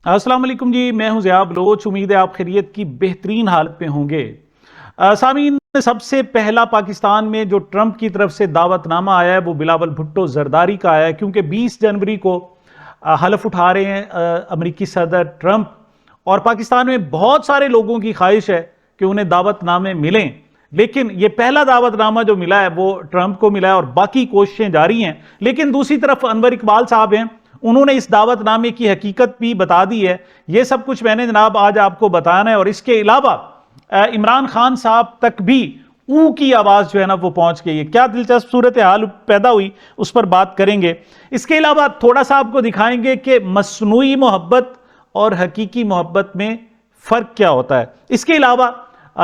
السلام علیکم جی، میں ہوں ضیاء بلوچ۔ امید ہے آپ خیریت کی بہترین حالت میں ہوں گے۔ سامعین، سب سے پہلا پاکستان میں جو ٹرمپ کی طرف سے دعوت نامہ آیا ہے وہ بلاول بھٹو زرداری کا آیا ہے، کیونکہ 20 جنوری کو حلف اٹھا رہے ہیں امریکی صدر ٹرمپ، اور پاکستان میں بہت سارے لوگوں کی خواہش ہے کہ انہیں دعوت نامے ملیں، لیکن یہ پہلا دعوت نامہ جو ملا ہے وہ ٹرمپ کو ملا ہے اور باقی کوششیں جاری ہیں۔ لیکن دوسری طرف انور اقبال صاحب ہیں، انہوں نے اس دعوت نامے کی حقیقت بھی بتا دی ہے۔ یہ سب کچھ میں نے جناب آج آپ کو بتانا ہے، اور اس کے علاوہ عمران خان صاحب تک بھی او کی آواز جو ہے نا وہ پہنچ گئی ہے۔ کیا دلچسپ صورتحال پیدا ہوئی، اس پر بات کریں گے۔ اس کے علاوہ تھوڑا سا آپ کو دکھائیں گے کہ مصنوعی محبت اور حقیقی محبت میں فرق کیا ہوتا ہے۔ اس کے علاوہ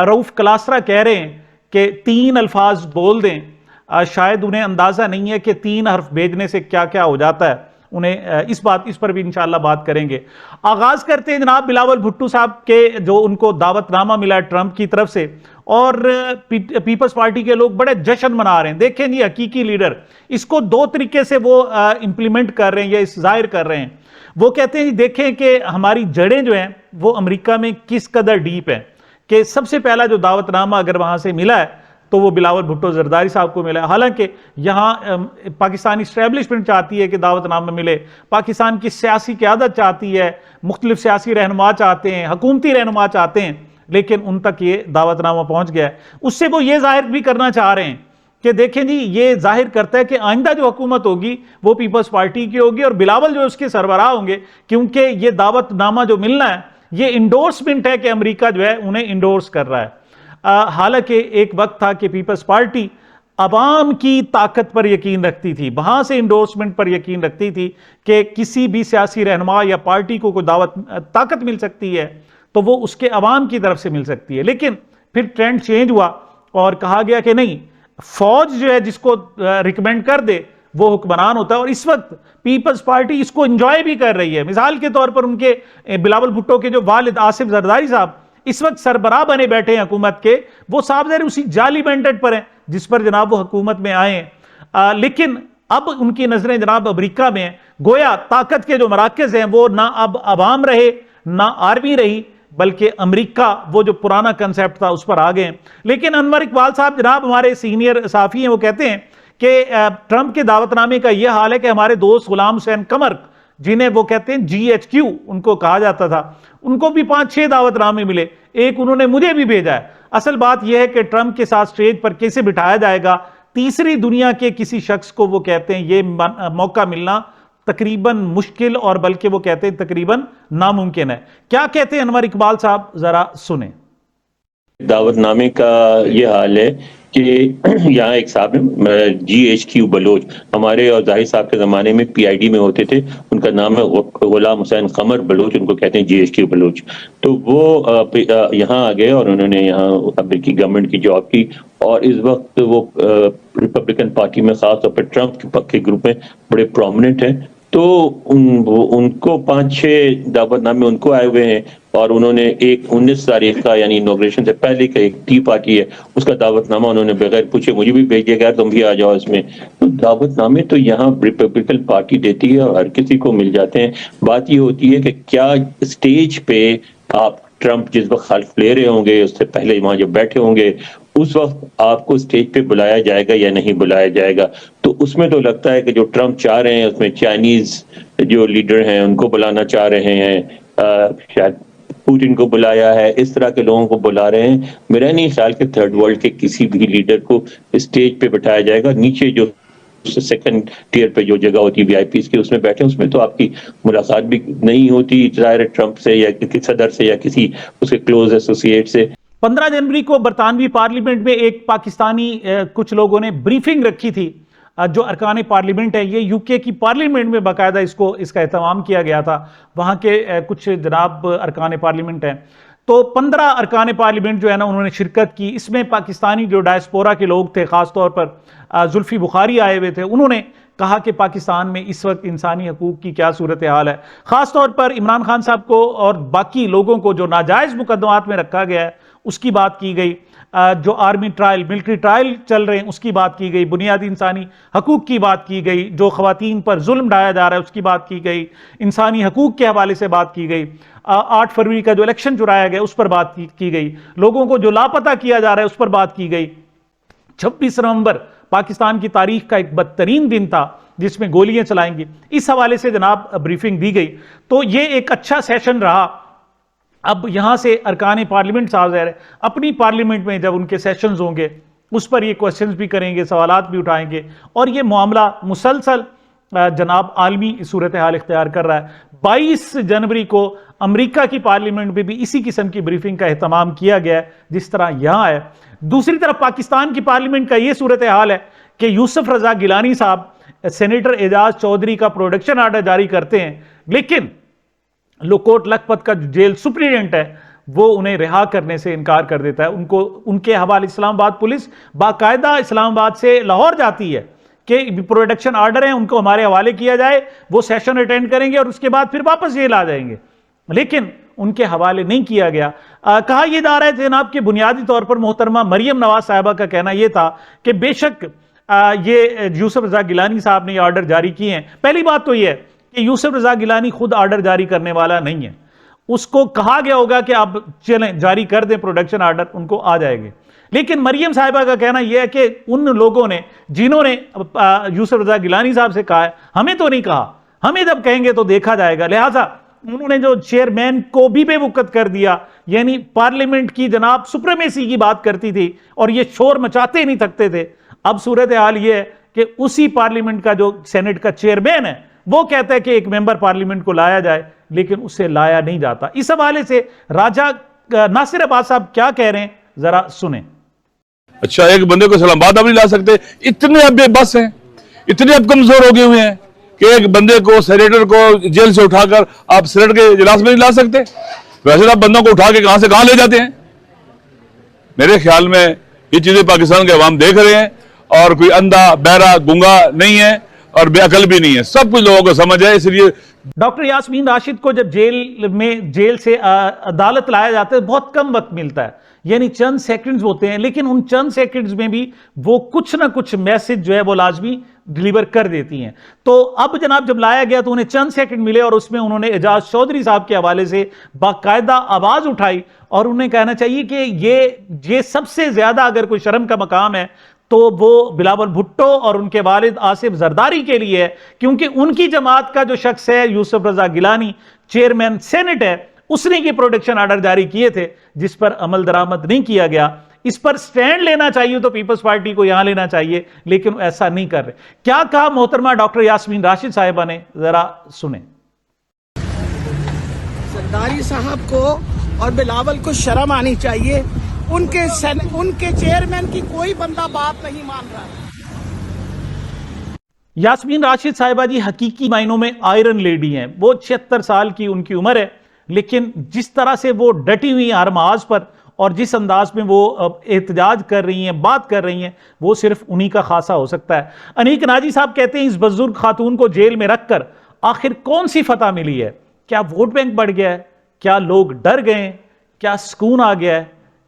رؤف کلاسرا کہہ رہے ہیں کہ 3 الفاظ بول دیں، شاید انہیں اندازہ نہیں ہے کہ 3 حرف بھیجنے سے کیا کیا ہو جاتا ہے۔ انہیں اس پر بھی انشاءاللہ بات کریں گے۔ آغاز کرتے ہیں جناب بلاول بھٹو صاحب کے، جو ان کو دعوت نامہ ملا ٹرمپ کی طرف سے، اور پیپلز پارٹی کے لوگ بڑے جشن منا رہے ہیں۔ دیکھیں جی، حقیقی لیڈر اس کو 2 طریقے سے وہ امپلیمنٹ کر رہے ہیں یا ظاہر کر رہے ہیں۔ وہ کہتے ہیں جی دیکھیں کہ ہماری جڑیں جو ہیں وہ امریکہ میں کس قدر ڈیپ ہیں، کہ سب سے پہلا جو دعوت نامہ اگر وہاں سے ملا ہے تو وہ بلاول بھٹو زرداری صاحب کو ملا ہے۔ حالانکہ یہاں پاکستانی اسٹیبلشمنٹ چاہتی ہے کہ دعوت نامہ ملے، پاکستان کی سیاسی قیادت چاہتی ہے، مختلف سیاسی رہنما چاہتے ہیں، حکومتی رہنما چاہتے ہیں، لیکن ان تک یہ دعوت نامہ پہنچ گیا ہے۔ اس سے وہ یہ ظاہر بھی کرنا چاہ رہے ہیں کہ دیکھیں جی، یہ ظاہر کرتا ہے کہ آئندہ جو حکومت ہوگی وہ پیپلز پارٹی کی ہوگی، اور بلاول جو اس کے سربراہ ہوں گے، کیونکہ یہ دعوت نامہ جو ملنا ہے یہ انڈورسمنٹ ہے کہ امریکہ جو ہے انہیں انڈورس کر رہا ہے۔ حالانکہ ایک وقت تھا کہ پیپلز پارٹی عوام کی طاقت پر یقین رکھتی تھی، وہاں سے انڈورسمنٹ پر یقین رکھتی تھی کہ کسی بھی سیاسی رہنما یا پارٹی کو کوئی طاقت مل سکتی ہے تو وہ اس کے عوام کی طرف سے مل سکتی ہے۔ لیکن پھر ٹرینڈ چینج ہوا اور کہا گیا کہ نہیں، فوج جو ہے جس کو ریکمینڈ کر دے وہ حکمران ہوتا ہے، اور اس وقت پیپلز پارٹی اس کو انجوائے بھی کر رہی ہے۔ مثال کے طور پر ان کے بلاول بھٹو کے جو والد آصف زرداری صاحب اس وقت سربراہ بنے بیٹھے ہیں حکومت کے، وہ صاحب ظاہر اسی جعلی مینڈیٹ پر ہیں جس پر جناب وہ حکومت میں آئے ہیں۔ لیکن اب ان کی نظریں جناب امریکہ میں ہیں، گویا طاقت کے جو مراکز ہیں وہ نہ اب عوام رہے نہ آرمی رہی، بلکہ امریکہ وہ جو پرانا کنسیپٹ تھا اس پر آ گئے ہیں۔ لیکن انور اقبال صاحب جناب ہمارے سینئر صحافی ہیں، وہ کہتے ہیں کہ ٹرمپ کے دعوت نامے کا یہ حال ہے کہ ہمارے دوست غلام حسین قمر، جنہیں وہ کہتے ہیں GHQ ان کو کہا جاتا تھا، ان کو بھی 5-6 دعوت نامے ملے، ایک انہوں نے مجھے بھی بھیجا ہے۔ اصل بات یہ ہے کہ ٹرمپ کے ساتھ سٹیج پر کیسے بٹھایا جائے گا، تیسری دنیا کے کسی شخص کو وہ کہتے ہیں یہ موقع ملنا تقریباً مشکل، اور بلکہ وہ کہتے ہیں تقریباً ناممکن ہے۔ کیا کہتے ہیں انور اقبال صاحب، ذرا سنیں۔ دعوت نامے کا یہ حال ہے کہ یہاں ایک صاحب ہیں GHQ بلوچ، ہمارے اور ظاہر صاحب کے زمانے میں PID میں ہوتے تھے، ان کا نام ہے غلام حسین قمر بلوچ، ان کو کہتے ہیں GHQ بلوچ۔ تو وہ یہاں آ گئے اور انہوں نے یہاں امریکی گورنمنٹ کی جاب کی، اور اس وقت وہ ریپبلکن پارٹی میں خاص طور پر ٹرمپ کے گروپ میں بڑے پرومیننٹ ہیں۔ تو ان کو 5-6 دعوت نامے ان کو آئے ہوئے ہیں، اور انہوں نے ایک 19 تاریخ کا یعنی انوگریشن سے پہلے کا ایک ٹی پارٹی ہے اس کا دعوت نامہ انہوں نے بغیر پوچھے مجھے بھی بھیج دیا گیا، تم بھی آ جاؤ اس میں۔ تو دعوت نامے تو یہاں ریپبلکن پارٹی دیتی ہے اور ہر کسی کو مل جاتے ہیں۔ بات یہ ہوتی ہے کہ کیا اسٹیج پہ آپ ٹرمپ جس وقت حلف لے رہے ہوں گے، اس سے پہلے وہاں جو بیٹھے ہوں گے، اس وقت آپ کو اسٹیج پہ بلایا جائے گا یا نہیں بلایا جائے گا۔ تو اس میں تو لگتا ہے کہ جو ٹرمپ چاہ رہے ہیں اس میں چائنیز جو لیڈر ہیں ان کو بلانا چاہ رہے ہیں، شاید پوٹن کو بلایا ہے، اس طرح کے لوگوں کو بلا رہے ہیں۔ میرا نہیں خیال کہ تھرڈ ورلڈ کے کسی بھی لیڈر کو اسٹیج پہ بٹھایا جائے گا۔ نیچے جو سیکنڈ ٹیئر پہ جو جگہ ہوتی ہے VIPs کی، اس میں بیٹھے، اس میں تو آپ کی ملاقات بھی نہیں ہوتی ظاہر ٹرمپ سے یا کسی صدر سے یا کسی اس کے کلوز ایسوسیٹ سے۔ 15 جنوری کو برطانوی پارلیمنٹ میں ایک پاکستانی کچھ لوگوں نے بریفنگ رکھی تھی، جو ارکان پارلیمنٹ ہے، یہ UK کی پارلیمنٹ میں باقاعدہ اس کا اہتمام کیا گیا تھا، وہاں کے کچھ جناب ارکان پارلیمنٹ ہیں۔ تو 15 ارکان پارلیمنٹ جو ہے نا انہوں نے شرکت کی۔ اس میں پاکستانی جو ڈائسپورا کے لوگ تھے، خاص طور پر زلفی بخاری آئے ہوئے تھے، انہوں نے کہا کہ پاکستان میں اس وقت انسانی حقوق کی کیا صورتحال ہے۔ خاص طور پر عمران خان صاحب کو اور باقی لوگوں کو جو ناجائز مقدمات میں رکھا گیا ہے اس کی بات کی گئی۔ جو آرمی ٹرائل ملٹری ٹرائل چل رہے ہیں اس کی بات کی گئی, بنیادی انسانی حقوق کی بات کی گئی, جو خواتین پر ظلم ڈھایا جا رہا ہے اس کی بات کی گئی, انسانی حقوق کے حوالے سے بات کی گئی, 8 فروری کا جو الیکشن چرایا گیا اس پر بات کی گئی, لوگوں کو جو لاپتہ کیا جا رہا ہے اس پر بات کی گئی. 26 نومبر پاکستان کی تاریخ کا ایک بدترین دن تھا جس میں گولیاں چلائیں گی, اس حوالے سے جناب بریفنگ دی گئی. تو یہ ایک اچھا سیشن رہا. اب یہاں سے ارکان پارلیمنٹ صاحب ظاہر ہے اپنی پارلیمنٹ میں جب ان کے سیشنز ہوں گے اس پر یہ کوسچنز بھی کریں گے, سوالات بھی اٹھائیں گے, اور یہ معاملہ مسلسل جناب عالمی صورتحال اختیار کر رہا ہے. 22 جنوری کو امریکہ کی پارلیمنٹ میں بھی اسی قسم کی بریفنگ کا اہتمام کیا گیا ہے جس طرح یہاں ہے. دوسری طرف پاکستان کی پارلیمنٹ کا یہ صورتحال ہے کہ یوسف رضا گیلانی صاحب سینیٹر اعجاز چودھری کا پروڈکشن آرڈر جاری کرتے ہیں, لیکن لوکوٹ لکھپت کا جو جیل سپرنٹینڈنٹ ہے وہ انہیں رہا کرنے سے انکار کر دیتا ہے. ان کے حوالے اسلام آباد پولیس باقاعدہ اسلام آباد سے لاہور جاتی ہے کہ پروڈکشن آرڈر ہیں ان کو ہمارے حوالے کیا جائے, وہ سیشن اٹینڈ کریں گے اور اس کے بعد پھر واپس جیل آ جائیں گے, لیکن ان کے حوالے نہیں کیا گیا. کہا یہ جا رہا ہے جناب کہ بنیادی طور پر محترمہ مریم نواز صاحبہ کا کہنا یہ تھا کہ بے شک یہ یوسف رضا گیلانی صاحب نے یہ آرڈر جاری کیے ہیں. پہلی بات تو یہ ہے کہ یوسف رضا گیلانی خود آرڈر جاری کرنے والا نہیں ہے, اس کو کہا گیا ہوگا کہ آپ چلیں جاری کر دیں پروڈکشن آرڈر, ان کو آ جائے گے. لیکن مریم صاحبہ کا کہنا یہ ہے کہ ان لوگوں نے جنہوں نے یوسف رضا گیلانی صاحب سے کہا ہے ہمیں تو نہیں کہا, ہمیں جب کہیں گے تو دیکھا جائے گا. لہٰذا انہوں نے جو چیئرمین کو بھی بے وقت کر دیا, یعنی پارلیمنٹ کی جناب سپریمیسی کی بات کرتی تھی اور یہ شور مچاتے نہیں تھکتے تھے. اب صورتحال یہ ہے کہ اسی پارلیمنٹ کا جو سینٹ کا چیئرمین ہے وہ کہتا ہے کہ ایک ممبر پارلیمنٹ کو لایا جائے, لیکن اسے لایا نہیں جاتا. اس حوالے سے راجہ ناصر عباس صاحب کیا کہہ رہے ہیں ذرا سنیں. اچھا, ایک بندے کو اسلام آباد اب نہیں لا سکتے, اتنے اب بے بس ہیں, اتنے اب کمزور ہو گئے ہوئے ہیں کہ ایک بندے کو سینیٹر کو جیل سے اٹھا کر آپ سینیٹ کے اجلاس میں نہیں لا سکتے. ویسے آپ بندوں کو اٹھا کے کہاں سے کہاں لے جاتے ہیں. میرے خیال میں یہ چیزیں پاکستان کے عوام دیکھ رہے ہیں, اور کوئی اندھا بہرا گنگا نہیں ہے اور بے عقل بھی نہیں ہے, سب کچھ لوگوں کو سمجھ ہے. اس لیے ڈاکٹر یاسمین راشد کو جب جیل سے عدالت لایا جاتا ہے بہت کم وقت ملتا ہے, یعنی چند سیکنڈز ہوتے ہیں, لیکن ان چند سیکنڈز میں بھی وہ کچھ نہ کچھ میسج جو ہے وہ لازمی ڈیلیور کر دیتی ہیں. تو اب جناب جب لایا گیا تو انہیں چند سیکنڈ ملے اور اس میں انہوں نے اعجاز چودھری صاحب کے حوالے سے باقاعدہ آواز اٹھائی, اور انہیں کہنا چاہیے کہ یہ سب سے زیادہ اگر کوئی شرم کا مقام ہے تو وہ بلاول بھٹو اور ان کے والد آصف زرداری کے لیے ہے, کیونکہ ان کی جماعت کا جو شخص ہے یوسف رضا گیلانی چیئرمین سینٹ ہے, اس نے یہ پروڈکشن آرڈر جاری کیے تھے جس پر عمل درآمد نہیں کیا گیا. اس پر سٹینڈ لینا چاہیے تو پیپلز پارٹی کو یہاں لینا چاہیے, لیکن ایسا نہیں کر رہے. کیا کہا محترمہ ڈاکٹر یاسمین راشد صاحبہ نے, ذرا سنیں. زرداری صاحب کو اور بلاول کو شرم آنی چاہیے, ان کے چیئرمین کی کوئی بندہ بات نہیں مان رہا. یاسمین راشد صاحبہ جی حقیقی معنوں میں آئرن لیڈی ہیں. وہ 76 سال کی ان کی عمر ہے, لیکن جس طرح سے وہ ڈٹی ہوئی ہر محاذ پر اور جس انداز میں وہ احتجاج کر رہی ہیں, بات کر رہی ہیں, وہ صرف انہی کا خاصہ ہو سکتا ہے. انیک ناجی صاحب کہتے ہیں اس بزرگ خاتون کو جیل میں رکھ کر آخر کون سی فتح ملی ہے؟ کیا ووٹ بینک بڑھ گیا ہے؟ کیا لوگ ڈر گئے ہیں؟ کیا سکون آ گیا ہے؟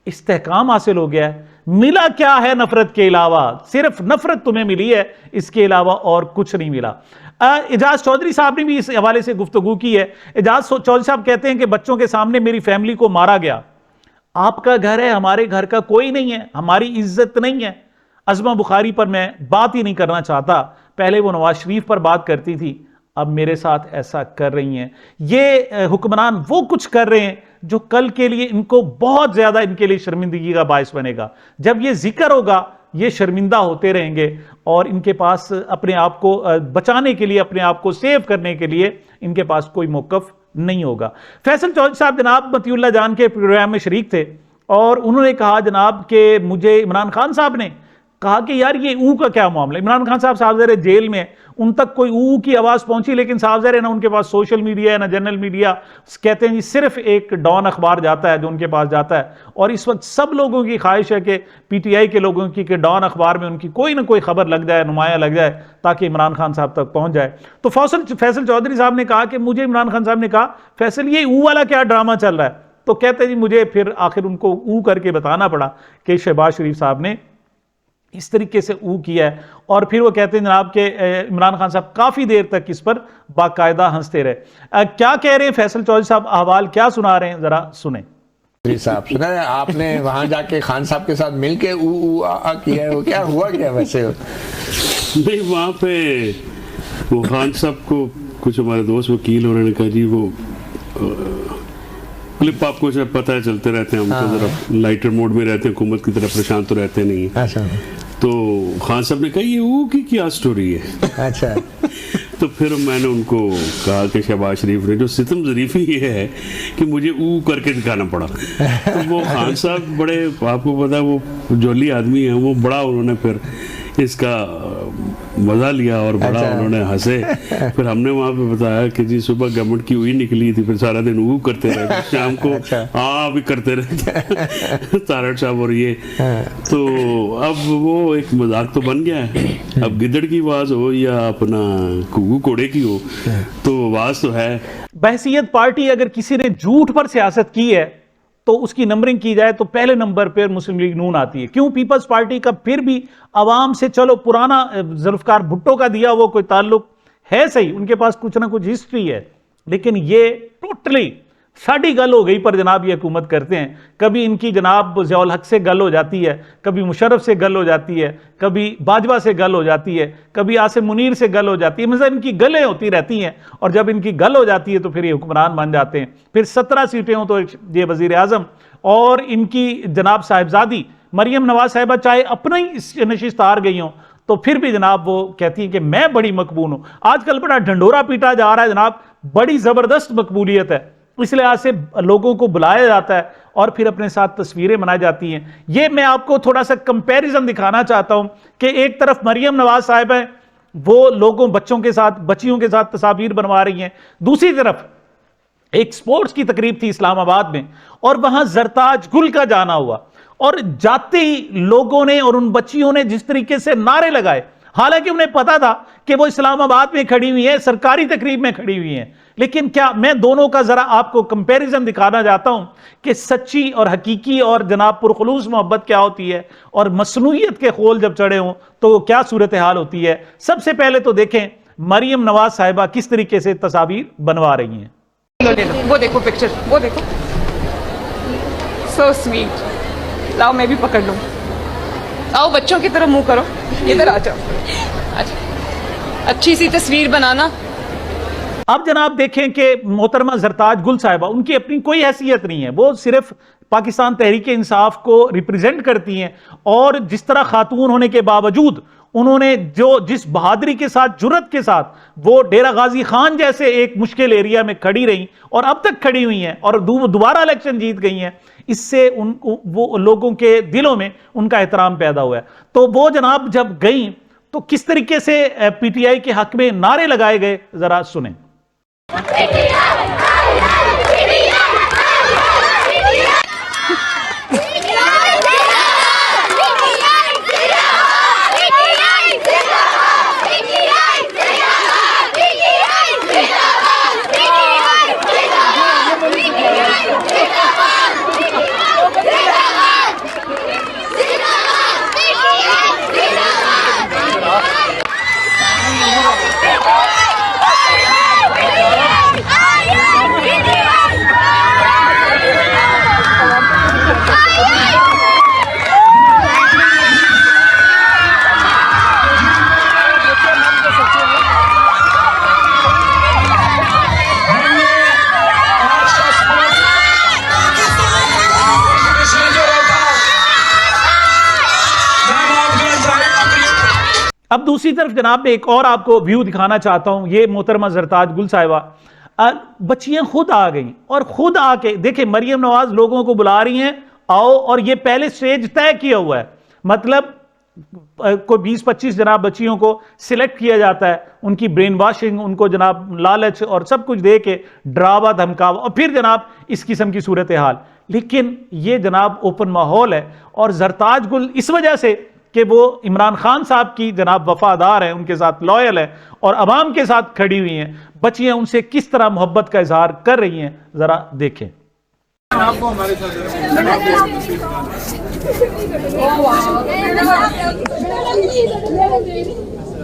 استحکام حاصل ہو گیا ہے؟ ملا کیا ہے نفرت کے علاوہ؟ صرف نفرت تمہیں ملی ہے, اس کے علاوہ اور کچھ نہیں ملا. اعجاز چودھری صاحب نے بھی اس حوالے سے گفتگو کی ہے. اعجاز چودھری صاحب کہتے ہیں کہ بچوں کے سامنے میری فیملی کو مارا گیا. آپ کا گھر ہے, ہمارے گھر کا کوئی نہیں ہے, ہماری عزت نہیں ہے. عظمہ بخاری پر میں بات ہی نہیں کرنا چاہتا, پہلے وہ نواز شریف پر بات کرتی تھی, اب میرے ساتھ ایسا کر رہی ہیں. یہ حکمران وہ کچھ کر رہے ہیں جو کل کے لیے ان کو بہت زیادہ ان کے لیے شرمندگی کا باعث بنے گا. جب یہ ذکر ہوگا یہ شرمندہ ہوتے رہیں گے, اور ان کے پاس اپنے آپ کو بچانے کے لیے, اپنے آپ کو سیو کرنے کے لیے ان کے پاس کوئی موقف نہیں ہوگا. فیصل چودھری صاحب جناب مطیع اللہ جان کے پروگرام میں شریک تھے, اور انہوں نے کہا جناب کہ مجھے عمران خان صاحب نے کہا کہ یار یہ اوں کا کیا معاملہ ہے. عمران خان صاحب ظاہر جیل میں, ان تک کوئی اوں کی آواز پہنچی, لیکن صاحب ظاہر نہ ان کے پاس سوشل میڈیا ہے نہ جنرل میڈیا. کہتے ہیں جی صرف ایک ڈان اخبار جاتا ہے جو ان کے پاس جاتا ہے, اور اس وقت سب لوگوں کی خواہش ہے کہ پی ٹی آئی کے لوگوں کی کہ ڈان اخبار میں ان کی کوئی نہ کوئی خبر لگ جائے, نمایاں لگ جائے, تاکہ عمران خان صاحب تک پہنچ جائے. تو فیصل چودھری صاحب نے کہا کہ مجھے عمران خان صاحب نے کہا فیصل یہ اوں والا کیا ڈرامہ چل رہا ہے, تو کہتے ہیں جی مجھے پھر آخر ان کو او کر کے بتانا پڑا کہ شہباز شریف صاحب نے اس طریقے سے او کیا ہے، اور پھر وہ کہتے ہیں جناب کہ عمران خان صاحب کافی دیر تک اس پر باقاعدہ ہنستے رہے۔ کیا کہہ رہے ہیں فیصل چودھری صاحب، احوال کیا سنا رہے ہیں، ذرا سنیں۔ صاحب سنا ہے آپ نے وہاں جا کے خان صاحب کے ساتھ مل کے او آ کیا ہے، وہ کیا ہوا کیا ویسے؟ نہیں وہاں پہ وہ خان صاحب کو کچھ ہمارے دوست وکیل انہوں نے کہا جی وہ کلپ آپ کو پتہ ہے چلتے رہتے ہیں، ہم تو ذرا لائٹر موڈ میں رہتے ہیں، حکومت کی طرف پریشان تو رہتے نہیں ہیں، تو خان صاحب نے کہا یہ او کی کیا سٹوری ہے؟ اچھا تو پھر میں نے ان کو کہا کہ شہباز شریف نے جو ستم ظریفی یہ ہے کہ مجھے او کر کے دکھانا پڑا، تو وہ خان صاحب بڑے آپ کو پتا وہ جولی آدمی ہیں، وہ بڑا انہوں نے پھر اس کا مزہ لیا اور بڑا انہوں نے ہنسے۔ پھر ہم نے وہاں پہ بتایا کہ جی صبح گورنمنٹ کی اوئی نکلی تھی، پھر سارا دن او کرتے رہے، شام کو بھی کرتے رہے تارڑ صاحب اور یہ، تو اب وہ ایک مذاق تو بن گیا ہے۔ اب گدڑ کی آواز ہو یا اپنا کوگو کوڑے کی ہو تو آواز تو ہے۔ بحثیت پارٹی اگر کسی نے جھوٹ پر سیاست کی ہے تو اس کی نمبرنگ کی جائے تو پہلے نمبر پر مسلم لیگ نون آتی ہے۔ کیوں؟ پیپلز پارٹی کا پھر بھی عوام سے چلو پرانا ذوالفقار بھٹو کا دیا وہ کوئی تعلق ہے صحیح، ان کے پاس کچھ نہ کچھ ہسٹری ہے، لیکن یہ ٹوٹلی ساڑھی گل ہو گئی پر جناب یہ حکومت کرتے ہیں۔ کبھی ان کی جناب ضیاء الحق سے گل ہو جاتی ہے، کبھی مشرف سے گل ہو جاتی ہے، کبھی باجوہ سے گل ہو جاتی ہے، کبھی عاصم منیر سے گل ہو جاتی ہے، مثلا ان کی گلیں ہوتی رہتی ہیں، اور جب ان کی گل ہو جاتی ہے تو پھر یہ حکمران بن جاتے ہیں۔ پھر 17 سیٹیں ہوں تو یہ وزیر اعظم، اور ان کی جناب صاحبزادی مریم نواز صاحبہ چاہے اپنا ہی نشست ہار گئی ہوں تو پھر بھی جناب وہ کہتی ہیں کہ میں بڑی مقبول ہوں۔ آج کل بڑا ڈھنڈورا پیٹا جا رہا ہے جناب، بڑی زبردست مقبولیت ہے، اس لحاظ سے لوگوں کو بلایا جاتا ہے اور پھر اپنے ساتھ تصویریں بنائی جاتی ہیں۔ یہ میں آپ کو تھوڑا سا کمپیریزن دکھانا چاہتا ہوں کہ ایک طرف مریم نواز صاحب ہیں، وہ لوگوں بچوں کے ساتھ بچیوں کے ساتھ تصاویر بنوا رہی ہیں، دوسری طرف ایک سپورٹس کی تقریب تھی اسلام آباد میں اور وہاں زرتاج گل کا جانا ہوا، اور جاتے ہی لوگوں نے اور ان بچیوں نے جس طریقے سے نعرے لگائے، حالانکہ انہیں پتا تھا کہ وہ اسلام آباد میں کھڑی ہوئی ہیں، سرکاری تقریب میں کھڑی ہوئی ہیں، لیکن کیا میں دونوں کا ذرا آپ کو کمپیریزن دکھانا چاہتا ہوں کہ سچی اور حقیقی اور جناب پرخلوص محبت کیا ہوتی ہے اور مصنوعیت کے خول جب چڑھے ہوں تو کیا صورتحال ہوتی ہے۔ سب سے پہلے تو دیکھیں مریم نواز صاحبہ کس طریقے سے تصاویر بنوا رہی ہیں۔ وہ دیکھو پکچر، وہ دیکھو، سو سویٹ، لاؤ میں بھی پکڑ لوں، آؤ بچوں کی طرف منہ کرو، ادھر آ جاؤ، اچھی سی تصویر بنانا۔ اب جناب دیکھیں کہ محترمہ زرتاج گل صاحبہ، ان کی اپنی کوئی حیثیت نہیں ہے، وہ صرف پاکستان تحریک انصاف کو ریپریزنٹ کرتی ہیں، اور جس طرح خاتون ہونے کے باوجود انہوں نے جس بہادری کے ساتھ، جرت کے ساتھ وہ ڈیرہ غازی خان جیسے ایک مشکل ایریا میں کھڑی رہیں اور اب تک کھڑی ہوئی ہیں اور دوبارہ الیکشن جیت گئی ہیں، اس سے وہ لوگوں کے دلوں میں ان کا احترام پیدا ہوا ہے۔ تو وہ جناب جب گئیں تو کس طریقے سے پی ٹی آئی کے حق میں نعرے لگائے گئے، ذرا سنیں۔ اب دوسری طرف جناب میں ایک اور آپ کو ویو دکھانا چاہتا ہوں، یہ محترمہ زرتاج گل صاحبہ، بچیاں خود آ گئیں اور خود آ کے دیکھیں مریم نواز لوگوں کو بلا رہی ہیں آؤ، اور یہ پہلے سٹیج طے کیا ہوا ہے، مطلب کوئی 20-25 جناب بچیوں کو سلیکٹ کیا جاتا ہے، ان کی برین واشنگ، ان کو جناب لالچ اور سب کچھ دے کے ڈراوا دھمکاوا، اور پھر جناب اس قسم کی صورتحال۔ لیکن یہ جناب اوپن ماحول ہے، اور زرتاج گل اس وجہ سے کہ وہ عمران خان صاحب کی جناب وفادار ہیں، ان کے ساتھ لائل ہیں اور عوام کے ساتھ کھڑی ہوئی ہیں، بچیاں ان سے کس طرح محبت کا اظہار کر رہی ہیں، ذرا دیکھیں۔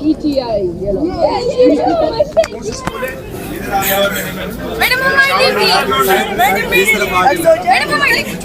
PTI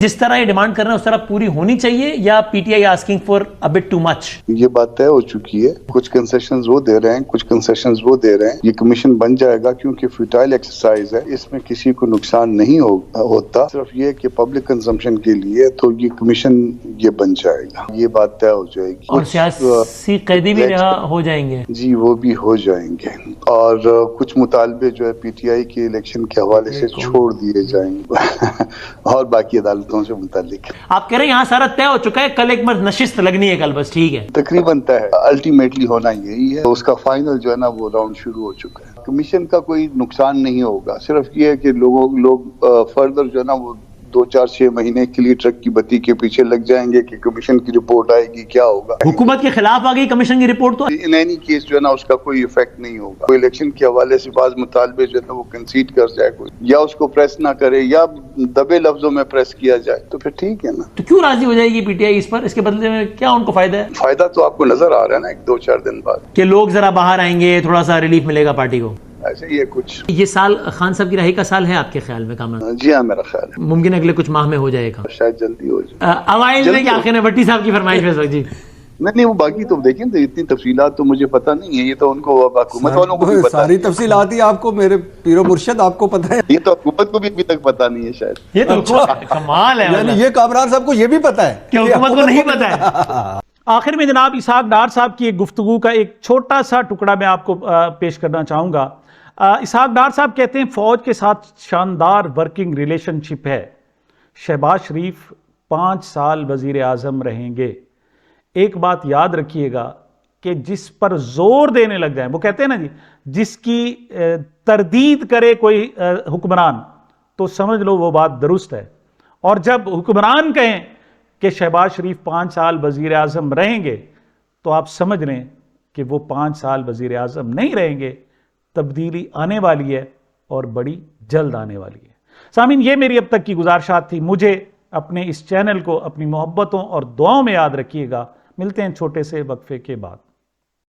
جس طرح یہ ڈیمانڈ کر رہے ہیں اس طرح پوری ہونی چاہیے یا P T I asking for a but too much? یہ بات طے ہو چکی ہے، کچھ کنسیشنز وہ دے رہے ہیں، کچھ کنسیشنز وہ دے رہے ہیں. یہ کمیشن بن جائے گا کیونکہ فیوٹائل ایکسرسائز ہے، اس میں کسی کو نقصان نہیں ہوتا، صرف یہ کہ پبلک کنزمپشن کے لیے. تو یہ کمیشن یہ بن جائے گا، یہ بات طے ہو جائے گی. اور سیاسی قیدی بھی رہا ہو جائیں گے؟ جی وہ بھی ہو جائیں گے، اور کچھ مطالبے جو ہے پی ٹی آئی کے الیکشن کے حوالے سے چھوڑ دیے جائیں گے اور باقی عدالتوں سے متعلق. آپ کہہ رہے ہیں یہاں سارا طے ہو چکا ہے، کل ایک نشست لگنی ہے کل بس، ٹھیک ہے؟ تقریباً طے ہے، الٹیمیٹلی ہونا یہی ہے. اس کا فائنل جو ہے نا وہ راؤنڈ شروع ہو چکا ہے. کمیشن کا کوئی نقصان نہیں ہوگا، صرف یہ ہے کہ لوگ فردر جو ہے نا وہ 2-4-6 مہینے کے لیے ٹرک کی بتی کے پیچھے لگ جائیں گے کہ کمیشن کی رپورٹ آئے گی کیا ہوگا. حکومت کے خلاف آ گئی کمیشن کی رپورٹ تو ان اینی کیس جو ہے نا اس کا کوئی ایفیکٹ نہیں ہوگا. کوئی الیکشن کے حوالے سے بعض مطالبے جو ہے نا وہ کنسیڈ کر جائے کوئی، یا اس کو پریس نہ کرے یا دبے لفظوں میں پریس کیا جائے تو پھر ٹھیک ہے نا. تو کیوں راضی ہو جائے گی پی ٹی آئی اس پر؟ اس کے بدلے میں کیا ان کو فائدہ ہے؟ فائدہ تو آپ کو نظر آ رہا ہے نا 1-2-4 دن بعد کہ لوگ ذرا باہر آئیں گے، تھوڑا سا ریلیف ملے گا پارٹی کو. ایسے ہی ہے کچھ. یہ سال خان صاحب کی رہائی کا سال ہے آپ کے خیال میں کامران؟ جی ہاں میرا خیال ہے ممکن اگلے کچھ ماہ میں ہو جائے گا، شاید جلدی ہو جائے. اوائل میں کیا آخر میں بٹی صاحب کی فرمائش میں جی نہیں وہ باقی تو دیکھیں تو اتنی تفصیلات تو مجھے پتہ نہیں ہے. یہ تو ان کو حکومت والوں کو بھی پتہ ہے، ساری تفصیلات ہی آپ کو میرے پیر و مرشد آپ کو پتہ ہے. یہ تو حکومت کو بھی ابھی تک پتہ نہیں ہے شاید. یہ تو کمال ہے، یعنی یہ کامران صاحب کو یہ بھی پتہ ہے کہ حکومت کو نہیں پتہ ہے. آخر میں جناب اسحاق ڈار صاحب کی ایک گفتگو کا ایک چھوٹا سا ٹکڑا میں آپ کو پیش کرنا چاہوں گا. اسحاق ڈار صاحب کہتے ہیں فوج کے ساتھ شاندار ورکنگ ریلیشن شپ ہے. شہباز شریف 5 سال وزیر اعظم رہیں گے. ایک بات یاد رکھیے گا کہ جس پر زور دینے لگ جائیں، وہ کہتے ہیں نا جی، جس کی تردید کرے کوئی حکمران تو سمجھ لو وہ بات درست ہے. اور جب حکمران کہیں کہ شہباز شریف 5 سال وزیر اعظم رہیں گے تو آپ سمجھ لیں کہ وہ 5 سال وزیر اعظم نہیں رہیں گے. تبدیلی آنے والی ہے اور بڑی جلد آنے والی ہے. سامعین، یہ میری اب تک کی گزارشات تھی. مجھے اپنے اس چینل کو اپنی محبتوں اور دعاؤں میں یاد رکھیے گا. ملتے ہیں چھوٹے سے وقفے کے بعد.